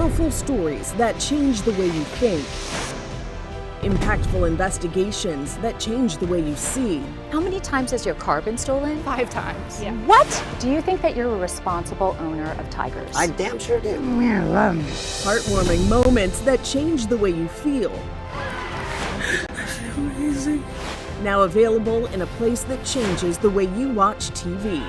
Powerful stories that change the way you think. Impactful investigations that change the way you see. How many times has your car been stolen? 5 times. Yeah. What? Do you think that you're a responsible owner of tigers? I damn sure do. Heartwarming moments that change the way you feel. Amazing. Now available in a place that changes the way you watch TV.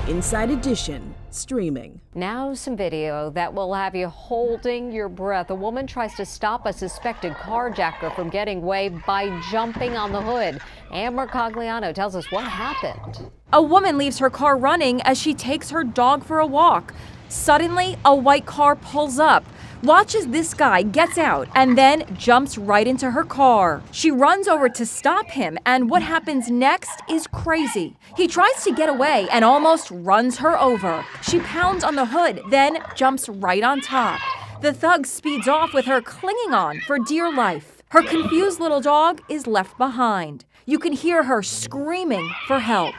Inside Edition, streaming. Now some video that will have you holding your breath. A woman tries to stop a suspected carjacker from getting away by jumping on the hood. Amber Cogliano tells us what happened. A woman leaves her car running as she takes her dog for a walk. Suddenly, a white car pulls up. Watch as this guy gets out and then jumps right into her car. She runs over to stop him, and what happens next is crazy. He tries to get away and almost runs her over. She pounds on the hood, then jumps right on top. The thug speeds off with her clinging on for dear life. Her confused little dog is left behind. You can hear her screaming for help.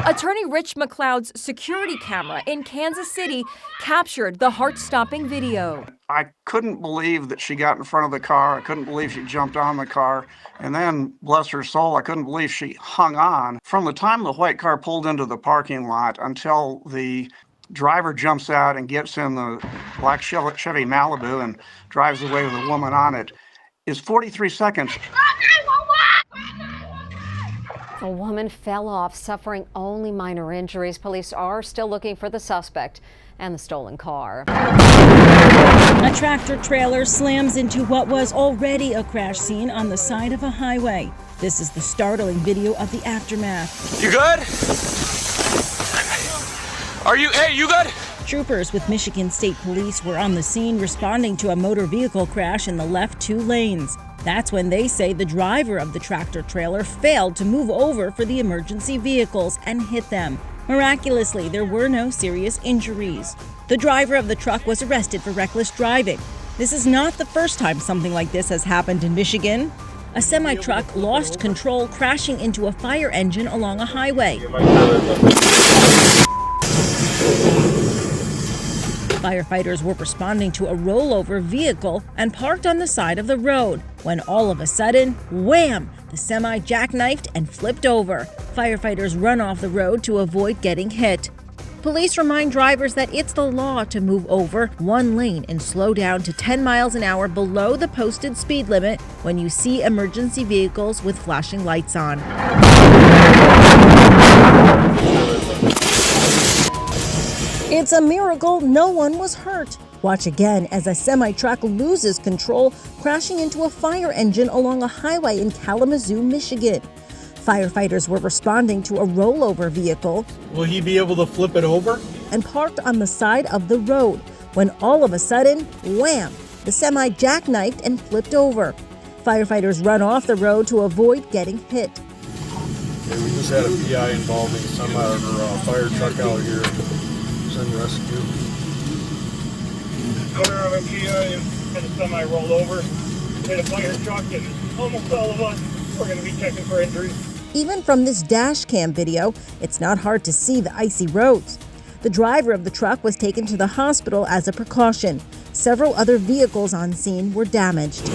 Attorney Rich McLeod's security camera in Kansas City captured the heart-stopping video. I couldn't believe that she got in front of the car. I couldn't believe she jumped on the car. And then, bless her soul, I couldn't believe she hung on. From the time the white car pulled into the parking lot until the driver jumps out and gets in the black Chevy Malibu and drives away with a woman on it is 43 seconds. A woman fell off, suffering only minor injuries. Police are still looking for the suspect and the stolen car. A tractor trailer slams into what was already a crash scene on the side of a highway. This is the startling video of the aftermath. You good? Hey, you good? Troopers with Michigan State Police were on the scene responding to a motor vehicle crash in the left 2 lanes. That's when they say the driver of the tractor trailer failed to move over for the emergency vehicles and hit them. Miraculously, there were no serious injuries. The driver of the truck was arrested for reckless driving. This is not the first time something like this has happened in Michigan. A semi-truck lost control, crashing into a fire engine along a highway. Firefighters were responding to a rollover vehicle and parked on the side of the road when all of a sudden, wham! The semi jackknifed and flipped over. Firefighters run off the road to avoid getting hit. Police remind drivers that it's the law to move over 1 lane and slow down to 10 miles an hour below the posted speed limit when you see emergency vehicles with flashing lights on. It's a miracle no one was hurt. Watch again as a semi-truck loses control, crashing into a fire engine along a highway in Kalamazoo, Michigan. Firefighters were responding to a rollover vehicle. Will he be able to flip it over? And parked on the side of the road when all of a sudden, wham! The semi jackknifed and flipped over. Firefighters run off the road to avoid getting hit. Okay, we just had a PI involving some fire truck out here. Send rescue. Owner of a PI had a semi roll over, hit a fire truck, and almost all of us are going to be checking for injuries. Even from this dash cam video, it's not hard to see the icy roads. The driver of the truck was taken to the hospital as a precaution. Several other vehicles on scene were damaged.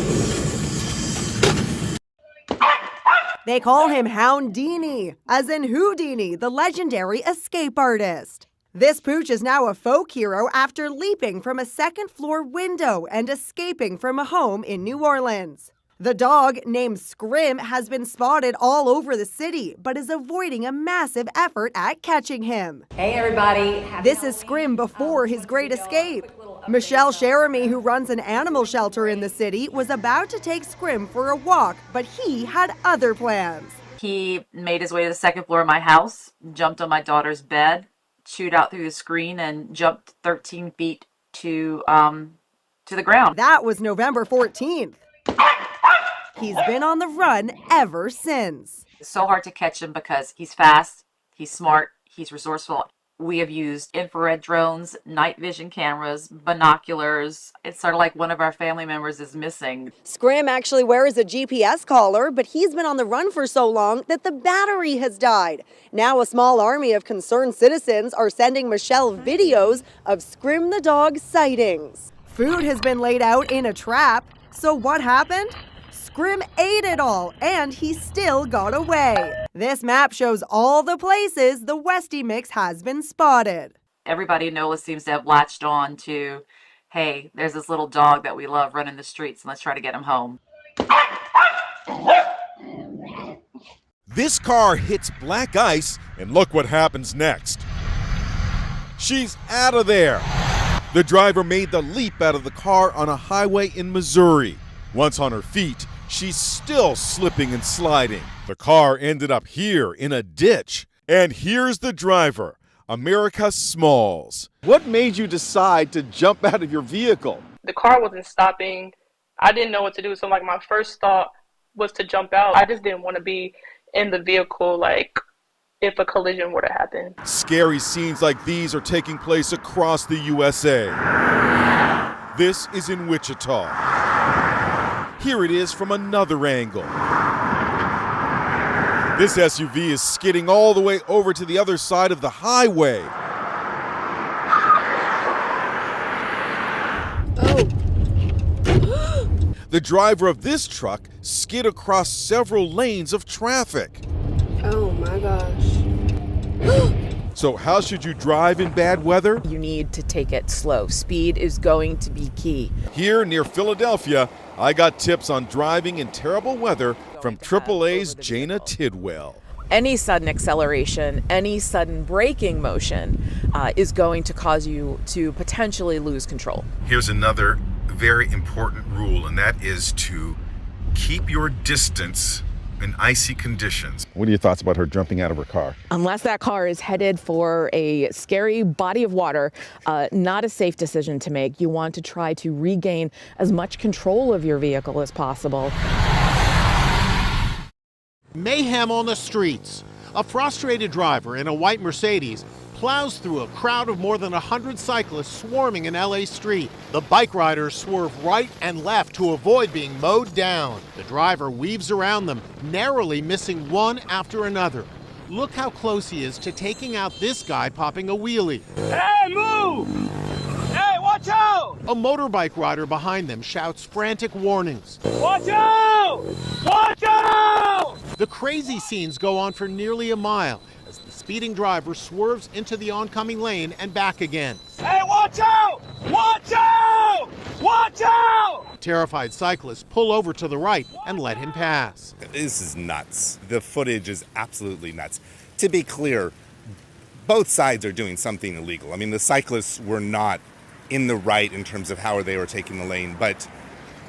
They call him Houndini, as in Houdini, the legendary escape artist. This pooch is now a folk hero after leaping from a second-floor window and escaping from a home in New Orleans. The dog, named Scrim, has been spotted all over the city, but is avoiding a massive effort at catching him. Hey everybody. This is Scrim before his great escape. Michelle Jeremy, who runs an animal shelter in the city, was about to take Scrim for a walk, but he had other plans. He made his way to the second floor of my house, jumped on my daughter's bed, chewed out through the screen, and jumped 13 feet to the ground. That was November 14th. He's been on the run ever since. It's so hard to catch him because he's fast, he's smart, he's resourceful. We have used infrared drones, night vision cameras, binoculars. It's sort of like one of our family members is missing. Scrim actually wears a GPS collar, but he's been on the run for so long that the battery has died. Now a small army of concerned citizens are sending Michelle videos of Scrim the dog sightings. Food has been laid out in a trap. So what happened? Scrim ate it all, and he still got away. This map shows all the places the Westie mix has been spotted. Everybody in NOLA seems to have latched on to, hey, there's this little dog that we love running the streets, and let's try to get him home. This car hits black ice, and look what happens next. She's out of there. The driver made the leap out of the car on a highway in Missouri. Once on her feet, she's still slipping and sliding. The car ended up here in a ditch. And here's the driver, America Smalls. What made you decide to jump out of your vehicle? The car wasn't stopping. I didn't know what to do. So my first thought was to jump out. I just didn't want to be in the vehicle if a collision were to happen. Scary scenes like these are taking place across the USA. This is in Wichita. Here it is from another angle. This SUV is skidding all the way over to the other side of the highway. The driver of this truck skid across several lanes of traffic. Oh my gosh. So how should you drive in bad weather? You need to take it slow. Speed is going to be key. Here near Philadelphia, I got tips on driving in terrible weather from AAA's Jana Tidwell. Any sudden acceleration, any sudden braking motion is going to cause you to potentially lose control. Here's another very important rule, and that is to keep your distance in icy conditions. What are your thoughts about her jumping out of her car? Unless that car is headed for a scary body of water, not a safe decision to make. You want to try to regain as much control of your vehicle as possible. Mayhem on the streets. A frustrated driver in a white Mercedes plows through a crowd of more than 100 cyclists swarming an LA street. The bike riders swerve right and left to avoid being mowed down. The driver weaves around them, narrowly missing one after another. Look how close he is to taking out this guy popping a wheelie. Hey, move! Hey, watch out! A motorbike rider behind them shouts frantic warnings. Watch out! Watch out! The crazy scenes go on for nearly a mile as the speeding driver swerves into the oncoming lane and back again. Hey, watch out! Watch out! Watch out! Terrified cyclists pull over to the right and let him pass. This is nuts. The footage is absolutely nuts. To be clear, both sides are doing something illegal. I mean, the cyclists were not in the right in terms of how they were taking the lane, but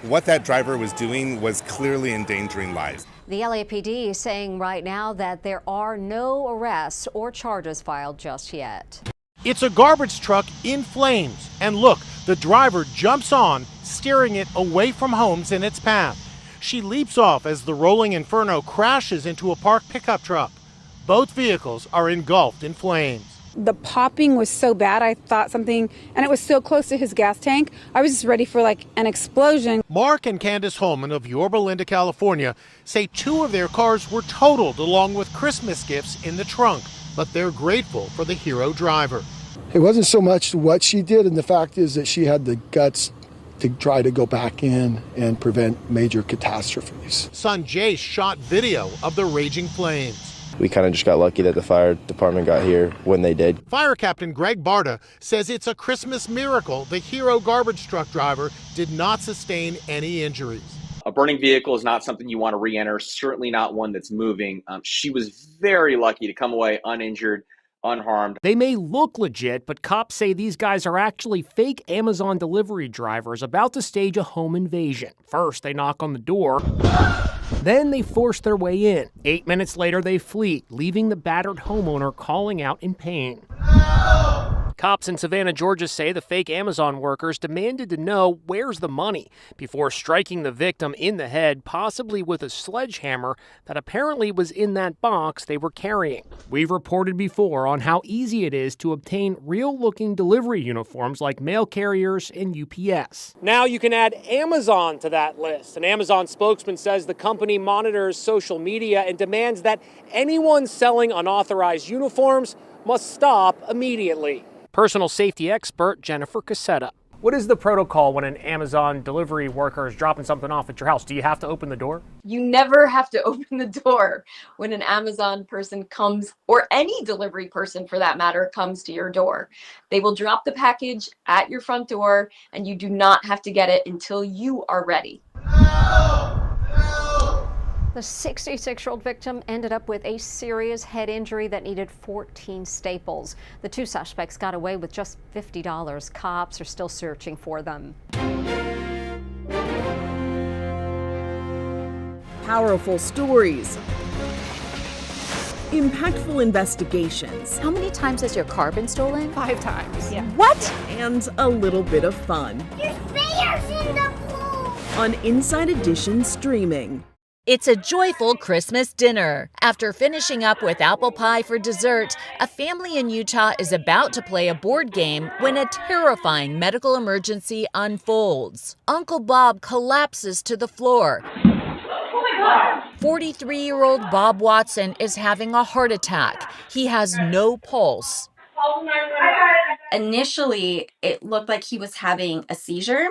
what that driver was doing was clearly endangering lives. The LAPD is saying right now that there are no arrests or charges filed just yet. It's a garbage truck in flames. And look, the driver jumps on, steering it away from homes in its path. She leaps off as the rolling inferno crashes into a parked pickup truck. Both vehicles are engulfed in flames. The popping was so bad, I thought something, and it was so close to his gas tank, I was just ready for an explosion. Mark and Candace Holman of Yorba Linda, California, say 2 of their cars were totaled along with Christmas gifts in the trunk, but they're grateful for the hero driver. It wasn't so much what she did, and the fact is that she had the guts to try to go back in and prevent major catastrophes. Son Jace shot video of the raging flames. We kind of just got lucky that the fire department got here when they did. Fire Captain Greg Barta says it's a Christmas miracle the hero garbage truck driver did not sustain any injuries. A burning vehicle is not something you want to re-enter, certainly not one that's moving. She was very lucky to come away uninjured, unharmed. They may look legit, but cops say these guys are actually fake Amazon delivery drivers about to stage a home invasion. First, they knock on the door. Then they force their way in. 8 minutes later, they flee, leaving the battered homeowner calling out in pain. Cops in Savannah, Georgia say the fake Amazon workers demanded to know where's the money before striking the victim in the head, possibly with a sledgehammer that apparently was in that box they were carrying. We've reported before on how easy it is to obtain real-looking delivery uniforms like mail carriers and UPS. Now you can add Amazon to that list. An Amazon spokesman says the company monitors social media and demands that anyone selling unauthorized uniforms must stop immediately. Personal safety expert Jennifer Cassetta. What is the protocol when an Amazon delivery worker is dropping something off at your house? Do you have to open the door? You never have to open the door when an Amazon person comes, or any delivery person for that matter, comes to your door. They will drop the package at your front door, and you do not have to get it until you are ready. The 66-year-old victim ended up with a serious head injury that needed 14 staples. The two suspects got away with just $50. Cops are still searching for them. Powerful stories. Impactful investigations. How many times has your car been stolen? 5 times. Yeah. What? And a little bit of fun. Your spare's in the pool! On Inside Edition streaming. It's a joyful Christmas dinner. After finishing up with apple pie for dessert, a family in Utah is about to play a board game when a terrifying medical emergency unfolds. Uncle Bob collapses to the floor. 43-year-old Bob Watson is having a heart attack. He has no pulse. Initially, it looked like he was having a seizure,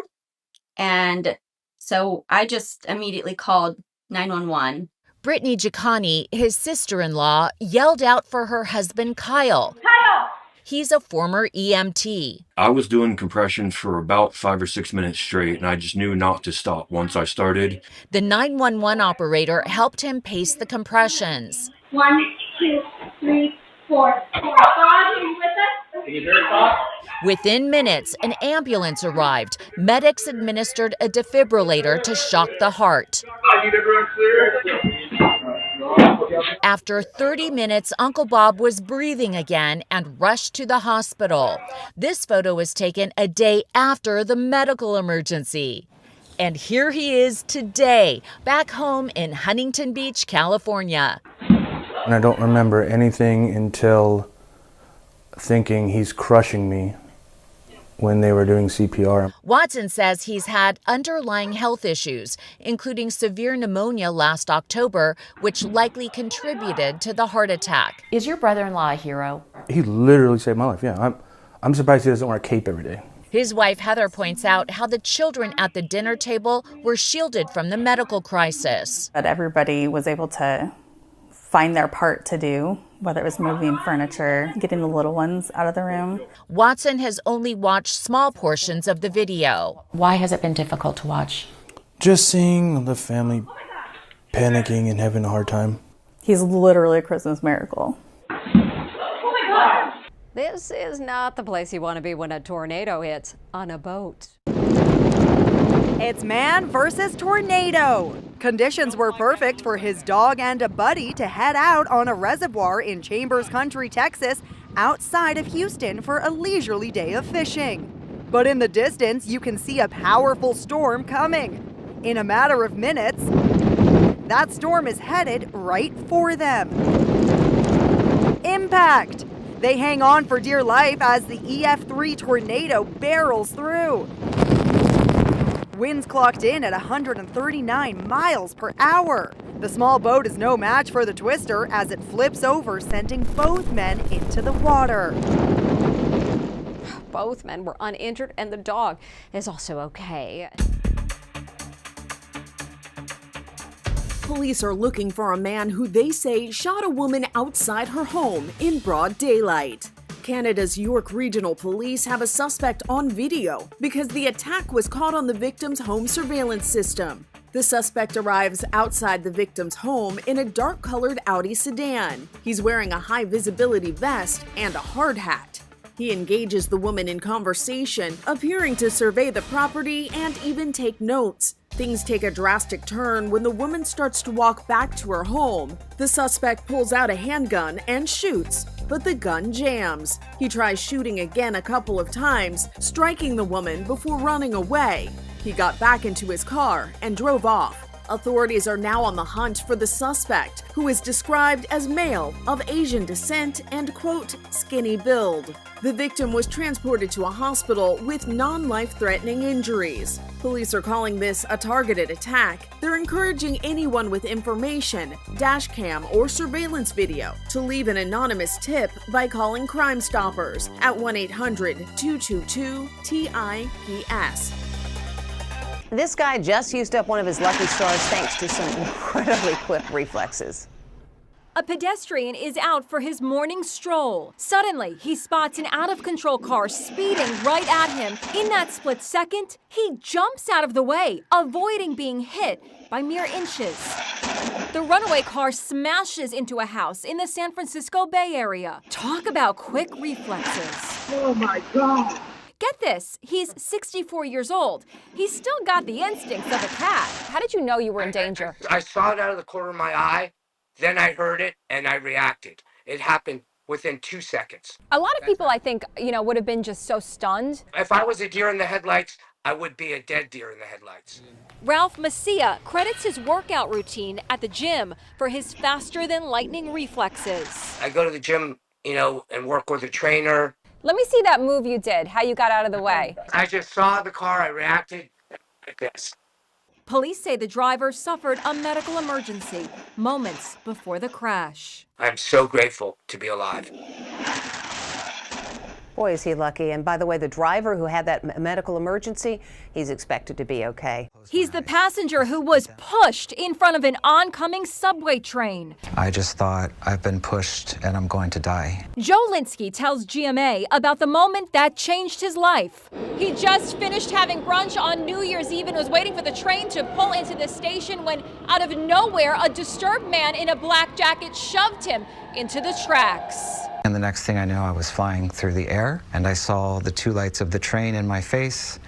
and so I just immediately called 911. Brittany Giacani, his sister-in-law, yelled out for her husband Kyle. Kyle! He's a former EMT. I was doing compressions for about 5 or 6 minutes straight, and I just knew not to stop once I started. The 911 operator helped him pace the compressions. 1, 2, 3, 4. Bob, are you with us? Can you hear it, Bob? Within minutes, an ambulance arrived. Medics administered a defibrillator to shock the heart. After 30 minutes, Uncle Bob was breathing again and rushed to the hospital. This photo was taken a day after the medical emergency. And here he is today, back home in Huntington Beach, California. And I don't remember anything until thinking he's crushing me when they were doing CPR. Watson says he's had underlying health issues, including severe pneumonia last October, which likely contributed to the heart attack. Is your brother-in-law a hero? He literally saved my life, yeah. I'm surprised he doesn't wear a cape every day. His wife Heather points out how the children at the dinner table were shielded from the medical crisis. But everybody was able to find their part to do, whether it was moving furniture, getting the little ones out of the room. Watson has only watched small portions of the video. Why has it been difficult to watch? Just seeing the family panicking and having a hard time. He's literally a Christmas miracle. This is not the place you want to be when a tornado hits on a boat. It's man versus tornado. Conditions were perfect for his dog and a buddy to head out on a reservoir in Chambers Country, Texas, outside of Houston for a leisurely day of fishing. But in the distance, you can see a powerful storm coming. In a matter of minutes, that storm is headed right for them. Impact! They hang on for dear life as the EF3 tornado barrels through. Winds clocked in at 139 miles per hour. The small boat is no match for the Twister as it flips over, sending both men into the water. Both men were uninjured and the dog is also okay. Police are looking for a man who they say shot a woman outside her home in broad daylight. Canada's York Regional Police have a suspect on video because the attack was caught on the victim's home surveillance system. The suspect arrives outside the victim's home in a dark-colored Audi sedan. He's wearing a high-visibility vest and a hard hat. He engages the woman in conversation, appearing to survey the property and even take notes. Things take a drastic turn when the woman starts to walk back to her home. The suspect pulls out a handgun and shoots, but the gun jams. He tries shooting again a couple of times, striking the woman before running away. He got back into his car and drove off. Authorities are now on the hunt for the suspect, who is described as male, of Asian descent, and, quote, skinny build. The victim was transported to a hospital with non-life-threatening injuries. Police are calling this a targeted attack. They're encouraging anyone with information, dash cam or surveillance video to leave an anonymous tip by calling Crime Stoppers at 1-800-222-TIPS. This guy just used up one of his lucky stars thanks to some incredibly quick reflexes. A pedestrian is out for his morning stroll. Suddenly, he spots an out-of-control car speeding right at him. In that split second, he jumps out of the way, avoiding being hit by mere inches. The runaway car smashes into a house in the San Francisco Bay Area. Talk about quick reflexes. Oh my God. Get this, he's 64 years old. He's still got the instincts of a cat. How did you know you were in danger? I saw it out of the corner of my eye, then I heard it, and I reacted. It happened within 2 seconds. A lot of people, I think, would have been just so stunned. If I was a deer in the headlights, I would be a dead deer in the headlights. Ralph Macia credits his workout routine at the gym for his faster-than-lightning reflexes. I go to the gym, and work with a trainer. Let me see that move you did, how you got out of the way. I just saw the car, I reacted like this. Police say the driver suffered a medical emergency moments before the crash. I'm so grateful to be alive. Boy, is he lucky. And by the way, the driver who had that medical emergency, he's expected to be okay. He's the passenger who was pushed in front of an oncoming subway train. I just thought, I've been pushed and I'm going to die. Joe Linsky tells GMA about the moment that changed his life. He just finished having brunch on New Year's Eve and was waiting for the train to pull into the station when, out of nowhere, a disturbed man in a black jacket shoved him into the tracks. And the next thing I knew, I was flying through the air, and I saw the two lights of the train in my face,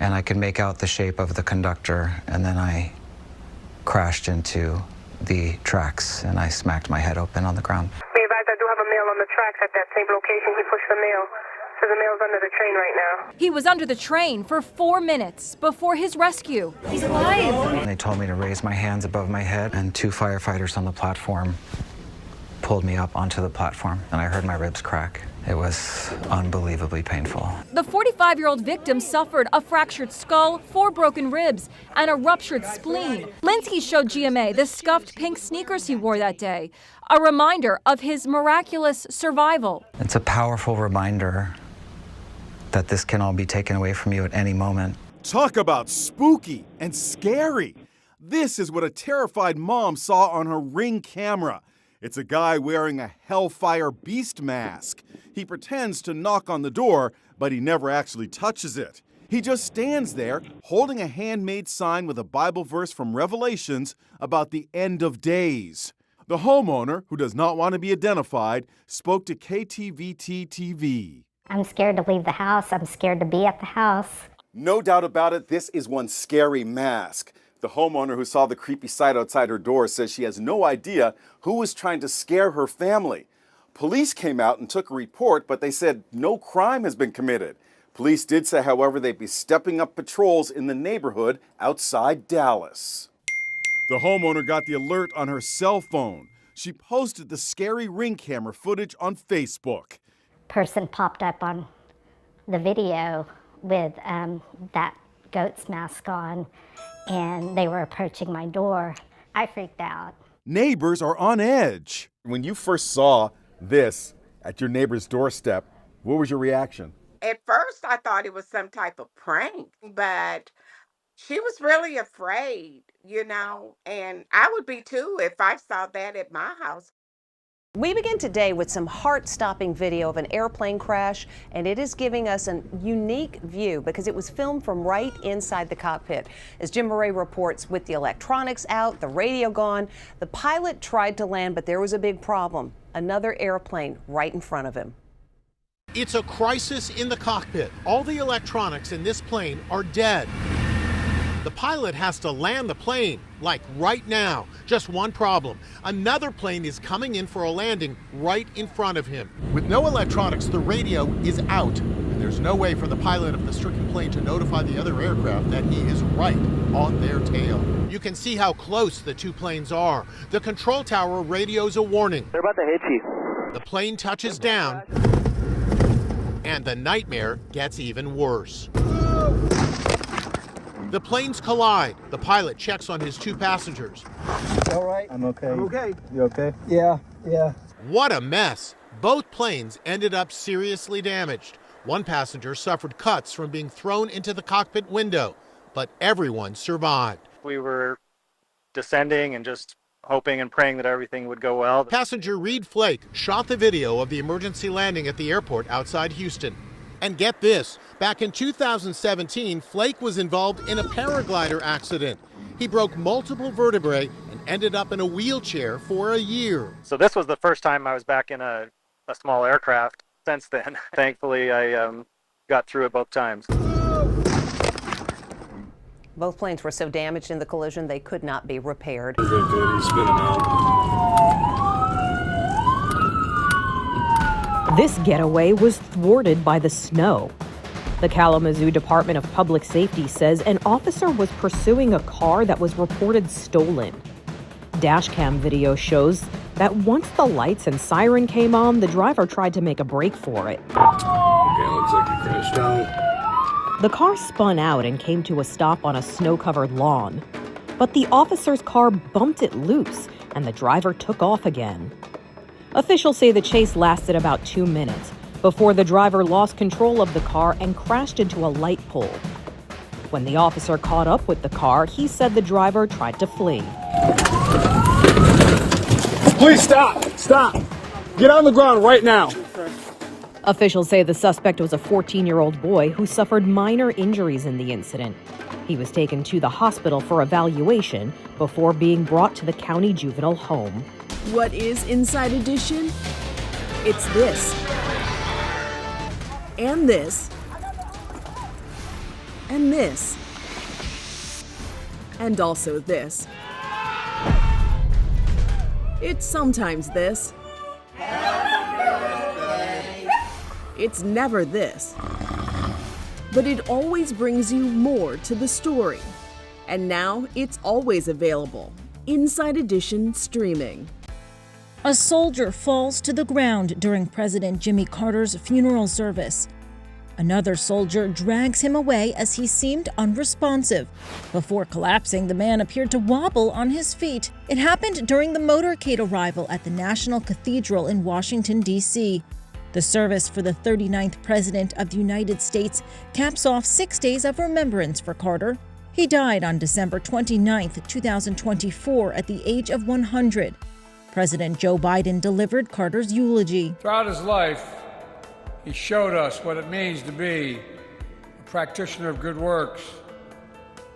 and I could make out the shape of the conductor, and then I crashed into the tracks, and I smacked my head open on the ground. Be advised, I do have a male on the tracks at that same location. He pushed the male, so the male's under the train right now. He was under the train for 4 minutes before his rescue. He's alive! And they told me to raise my hands above my head, and 2 firefighters on the platform pulled me up onto the platform, and I heard my ribs crack. It was unbelievably painful. The 45-year-old victim suffered a fractured skull, 4 broken ribs, and a ruptured spleen. Linsky showed GMA the scuffed pink sneakers he wore that day, a reminder of his miraculous survival. It's a powerful reminder that this can all be taken away from you at any moment. Talk about spooky and scary. This is what a terrified mom saw on her Ring camera. It's a guy wearing a Hellfire Beast mask. He pretends to knock on the door, but he never actually touches it. He just stands there, holding a handmade sign with a Bible verse from Revelations about the end of days. The homeowner, who does not want to be identified, spoke to KTVT-TV. I'm scared to leave the house. I'm scared to be at the house. No doubt about it, this is one scary mask. The homeowner who saw the creepy sight outside her door says she has no idea who was trying to scare her family. Police came out and took a report, but they said no crime has been committed. Police did say, however, they'd be stepping up patrols in the neighborhood outside Dallas. The homeowner got the alert on her cell phone. She posted the scary Ring camera footage on Facebook. Person popped up on the video with that goat's mask on, and they were approaching my door. I freaked out. Neighbors are on edge. When you first saw this at your neighbor's doorstep, what was your reaction? At first, I thought it was some type of prank, but she was really afraid, and I would be too if I saw that at my house. We begin today with some heart-stopping video of an airplane crash, and it is giving us a unique view because it was filmed from right inside the cockpit. As Jim Murray reports, with the electronics out, the radio gone, the pilot tried to land, but there was a big problem. Another airplane right in front of him. It's a crisis in the cockpit. All the electronics in this plane are dead. The pilot has to land the plane, like right now. Just one problem. Another plane is coming in for a landing right in front of him. With no electronics, the radio is out. And there's no way for the pilot of the stricken plane to notify the other aircraft that he is right on their tail. You can see how close the two planes are. The control tower radios a warning. They're about to hit you. The plane touches down, and the nightmare gets even worse. The planes collide. The pilot checks on his two passengers. All right. I'm okay. I'm okay. You okay? Yeah. What a mess. Both planes ended up seriously damaged. One passenger suffered cuts from being thrown into the cockpit window, but everyone survived. We were descending and just hoping and praying that everything would go well. Passenger Reed Flake shot the video of the emergency landing at the airport outside Houston. And get this, back in 2017, Flake was involved in a paraglider accident. He broke multiple vertebrae and ended up in a wheelchair for a year. So this was the first time I was back in a small aircraft. Since then, thankfully, I got through it both times. Both planes were so damaged in the collision they could not be repaired. This getaway was thwarted by the snow. The Kalamazoo Department of Public Safety says an officer was pursuing a car that was reported stolen. Dashcam video shows that once the lights and siren came on, the driver tried to make a break for it. Okay, looks like you crashed out. The car spun out and came to a stop on a snow-covered lawn. But the officer's car bumped it loose, and the driver took off again. Officials say the chase lasted about 2 minutes before the driver lost control of the car and crashed into a light pole. When the officer caught up with the car, he said the driver tried to flee. Please stop! Stop! Get on the ground right now! Officials say the suspect was a 14-year-old boy who suffered minor injuries in the incident. He was taken to the hospital for evaluation before being brought to the county juvenile home. What is Inside Edition? It's this. And this. And this. And also this. It's sometimes this. It's never this. But it always brings you more to the story. And now it's always available. Inside Edition streaming. A soldier falls to the ground during President Jimmy Carter's funeral service. Another soldier drags him away as he seemed unresponsive. Before collapsing, the man appeared to wobble on his feet. It happened during the motorcade arrival at the National Cathedral in Washington, D.C. The service for the 39th President of the United States caps off 6 days of remembrance for Carter. He died on December 29, 2024, at the age of 100. President Joe Biden delivered Carter's eulogy. Throughout his life, he showed us what it means to be a practitioner of good works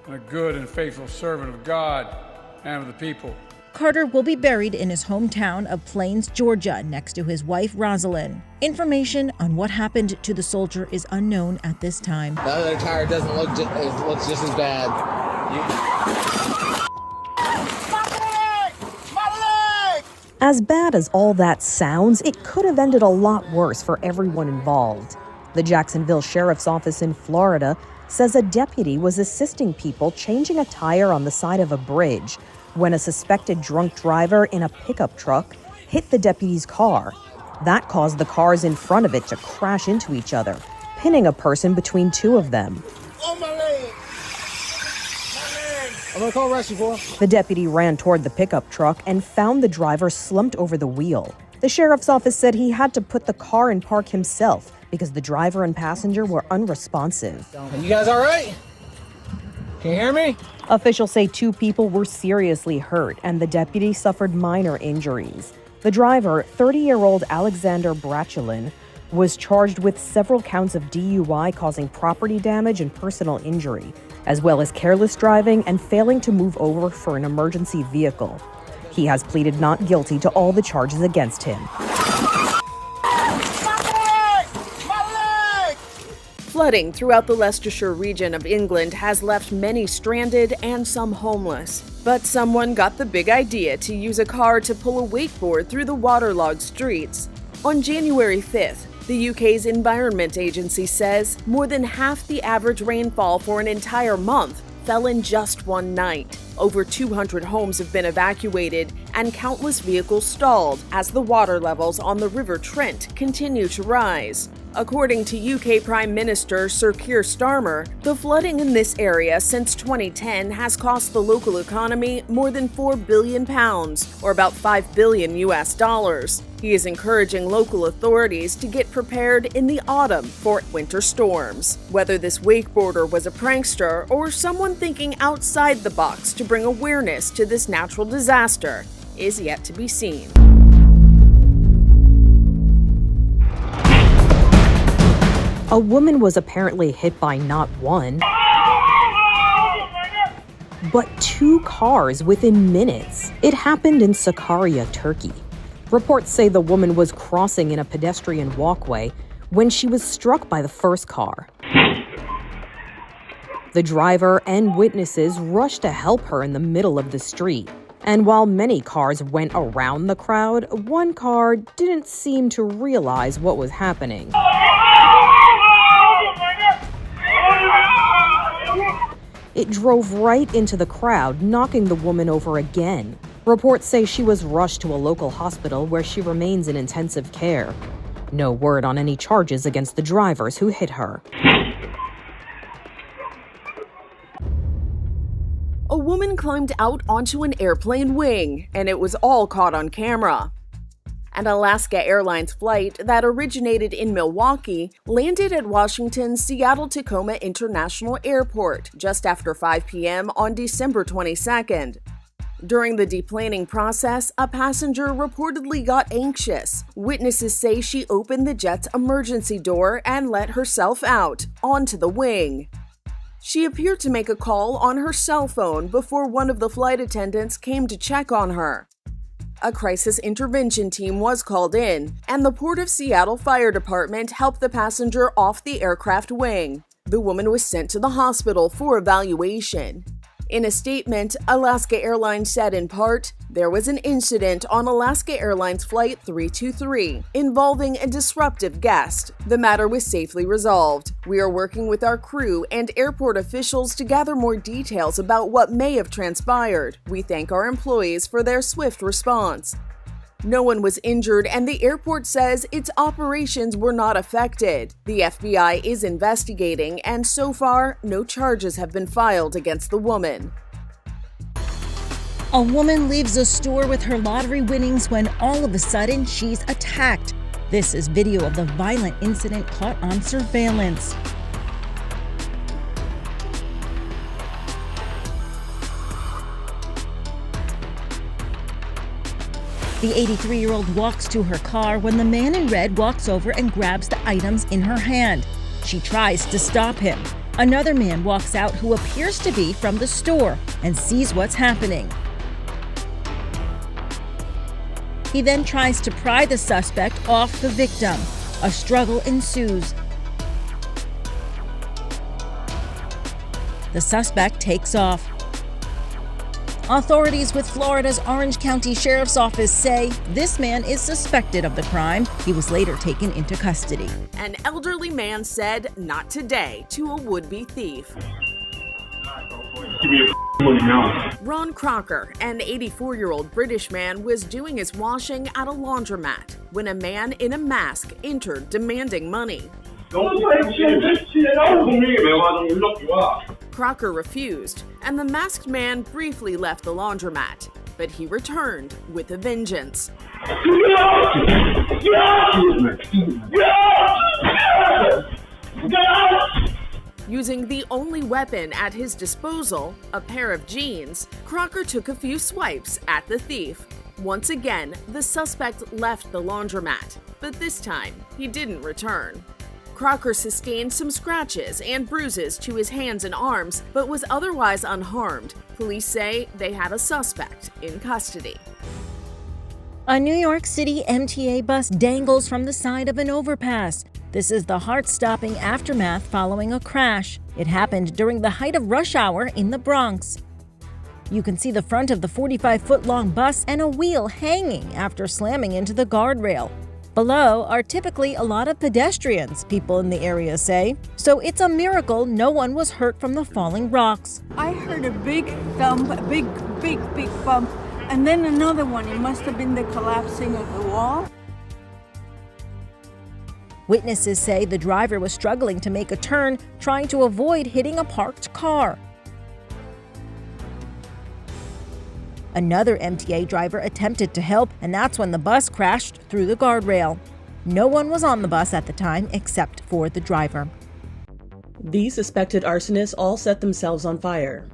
and a good and faithful servant of God and of the people. Carter will be buried in his hometown of Plains, Georgia, next to his wife, Rosalind. Information on what happened to the soldier is unknown at this time. The other tire doesn't look it looks just as bad. As bad as all that sounds, it could have ended a lot worse for everyone involved. The Jacksonville Sheriff's Office in Florida says a deputy was assisting people changing a tire on the side of a bridge when a suspected drunk driver in a pickup truck hit the deputy's car. That caused the cars in front of it to crash into each other, pinning a person between two of them. Oh, my leg! I'm gonna call rescue for him. The deputy ran toward the pickup truck and found the driver slumped over the wheel. The sheriff's office said he had to put the car in park himself because the driver and passenger were unresponsive. You guys all right? Can you hear me? Officials say 2 people were seriously hurt and the deputy suffered minor injuries. The driver, 30-year-old Alexander Brachulin, was charged with several counts of DUI causing property damage and personal injury, as well as careless driving and failing to move over for an emergency vehicle. He has pleaded not guilty to all the charges against him. Flooding throughout the Leicestershire region of England has left many stranded and some homeless. But someone got the big idea to use a car to pull a wakeboard through the waterlogged streets. On January 5th, the UK's Environment Agency says more than half the average rainfall for an entire month fell in just one night. Over 200 homes have been evacuated and countless vehicles stalled as the water levels on the River Trent continue to rise. According to UK Prime Minister Sir Keir Starmer, the flooding in this area since 2010 has cost the local economy more than £4 billion, or about $5 billion US. He is encouraging local authorities to get prepared in the autumn for winter storms. Whether this wakeboarder was a prankster or someone thinking outside the box to bring awareness to this natural disaster is yet to be seen. A woman was apparently hit by not one, but 2 cars within minutes. It happened in Sakarya, Turkey. Reports say the woman was crossing in a pedestrian walkway when she was struck by the first car. The driver and witnesses rushed to help her in the middle of the street. And while many cars went around the crowd, one car didn't seem to realize what was happening. It drove right into the crowd, knocking the woman over again. Reports say she was rushed to a local hospital where she remains in intensive care. No word on any charges against the drivers who hit her. A woman climbed out onto an airplane wing, and it was all caught on camera. An Alaska Airlines flight that originated in Milwaukee landed at Washington's Seattle-Tacoma International Airport just after 5 p.m. on December 22nd. During the deplaning process, a passenger reportedly got anxious. Witnesses say she opened the jet's emergency door and let herself out, onto the wing. She appeared to make a call on her cell phone before one of the flight attendants came to check on her. A crisis intervention team was called in, and the Port of Seattle Fire Department helped the passenger off the aircraft wing. The woman was sent to the hospital for evaluation. In a statement, Alaska Airlines said in part, "There was an incident on Alaska Airlines Flight 323 involving a disruptive guest. The matter was safely resolved. We are working with our crew and airport officials to gather more details about what may have transpired. We thank our employees for their swift response." No one was injured, and the airport says its operations were not affected. The FBI is investigating, and so far, no charges have been filed against the woman. A woman leaves a store with her lottery winnings when all of a sudden she's attacked. This is video of the violent incident caught on surveillance. The 83-year-old walks to her car when the man in red walks over and grabs the items in her hand. She tries to stop him. Another man walks out who appears to be from the store and sees what's happening. He then tries to pry the suspect off the victim. A struggle ensues. The suspect takes off. Authorities with Florida's Orange County Sheriff's Office say this man is suspected of the crime. He was later taken into custody. An elderly man said, "Not today," to a would-be thief. Give me money now. Ron Crocker, an 84-year-old British man, was doing his washing at a laundromat when a man in a mask entered demanding money. Crocker refused, and the masked man briefly left the laundromat, but he returned with a vengeance. Using the only weapon at his disposal, a pair of jeans, Crocker took a few swipes at the thief. Once again, the suspect left the laundromat, but this time he didn't return. Crocker sustained some scratches and bruises to his hands and arms, but was otherwise unharmed. Police say they had a suspect in custody. A New York City MTA bus dangles from the side of an overpass. This is the heart-stopping aftermath following a crash. It happened during the height of rush hour in the Bronx. You can see the front of the 45-foot-long bus and a wheel hanging after slamming into the guardrail. Below are typically a lot of pedestrians, people in the area say, so it's a miracle no one was hurt from the falling rocks. I heard a big thump, a big bump, and then another one. It must have been the collapsing of the wall. Witnesses say the driver was struggling to make a turn, trying to avoid hitting a parked car. Another MTA driver attempted to help, and that's when the bus crashed through the guardrail. No one was on the bus at the time except for the driver. These suspected arsonists all set themselves on fire.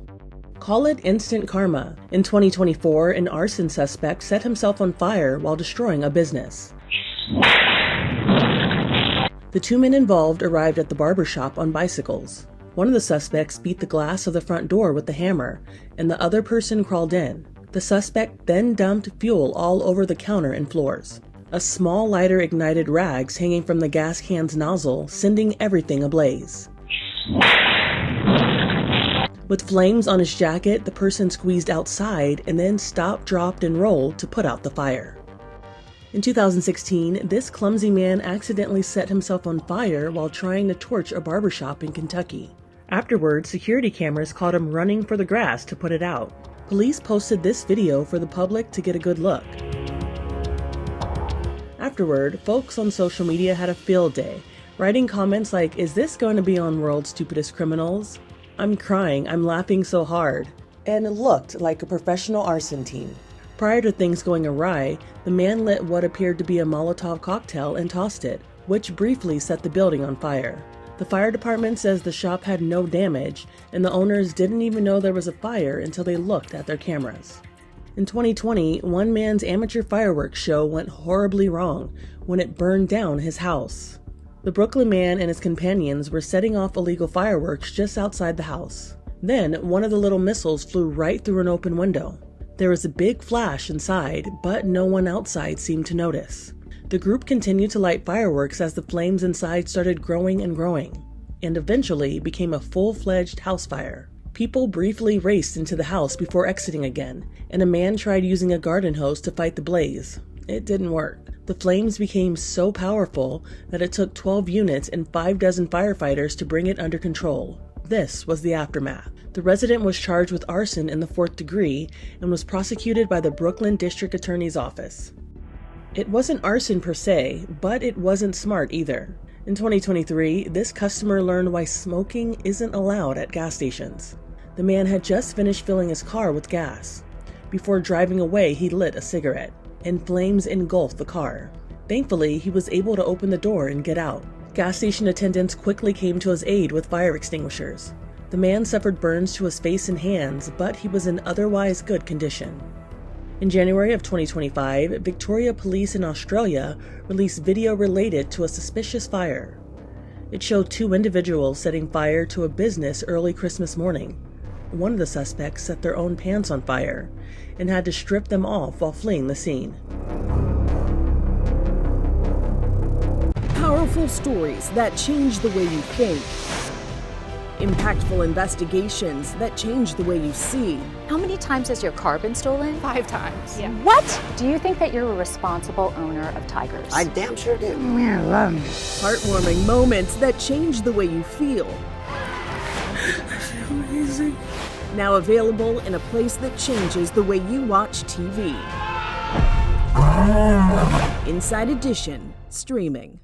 Call it instant karma. In 2024, an arson suspect set himself on fire while destroying a business. The two men involved arrived at the barber shop on bicycles. One of the suspects beat the glass of the front door with the hammer, and the other person crawled in. The suspect then dumped fuel all over the counter and floors. A small lighter ignited rags hanging from the gas can's nozzle, sending everything ablaze. With flames on his jacket, the person squeezed outside and then stopped, dropped, and rolled to put out the fire. In 2016, this clumsy man accidentally set himself on fire while trying to torch a barbershop in Kentucky. Afterwards, security cameras caught him running for the grass to put it out. Police posted this video for the public to get a good look. Afterward, folks on social media had a field day, writing comments like, "Is this going to be on World's Stupidest Criminals? I'm crying, I'm laughing so hard," and it looked like a professional arson team. Prior to things going awry, the man lit what appeared to be a Molotov cocktail and tossed it, which briefly set the building on fire. The fire department says the shop had no damage, and the owners didn't even know there was a fire until they looked at their cameras. In 2020, one man's amateur fireworks show went horribly wrong when it burned down his house. The Brooklyn man and his companions were setting off illegal fireworks just outside the house. Then, one of the little missiles flew right through an open window. There was a big flash inside, but no one outside seemed to notice. The group continued to light fireworks as the flames inside started growing and growing, and eventually became a full-fledged house fire. People briefly raced into the house before exiting again, and a man tried using a garden hose to fight the blaze. It didn't work. The flames became so powerful that it took 12 units and 6 firefighters to bring it under control. This was the aftermath. The resident was charged with arson in the 4th degree and was prosecuted by the Brooklyn District Attorney's Office. It wasn't arson per se, but it wasn't smart either. In 2023, this customer learned why smoking isn't allowed at gas stations. The man had just finished filling his car with gas. Before driving away, he lit a cigarette, and flames engulfed the car. Thankfully, he was able to open the door and get out. Gas station attendants quickly came to his aid with fire extinguishers. The man suffered burns to his face and hands, but he was in otherwise good condition. In January of 2025, Victoria Police in Australia released video related to a suspicious fire. It showed 2 individuals setting fire to a business early Christmas morning. One of the suspects set their own pants on fire and had to strip them off while fleeing the scene. Powerful stories that change the way you think. Impactful investigations that change the way you see. How many times has your car been stolen? 5 times. Yeah. What? Do you think that you're a responsible owner of tigers? I damn sure do. Yeah, I love them. Heartwarming moments that change the way you feel. Amazing. Now available in a place that changes the way you watch TV. Inside Edition, streaming.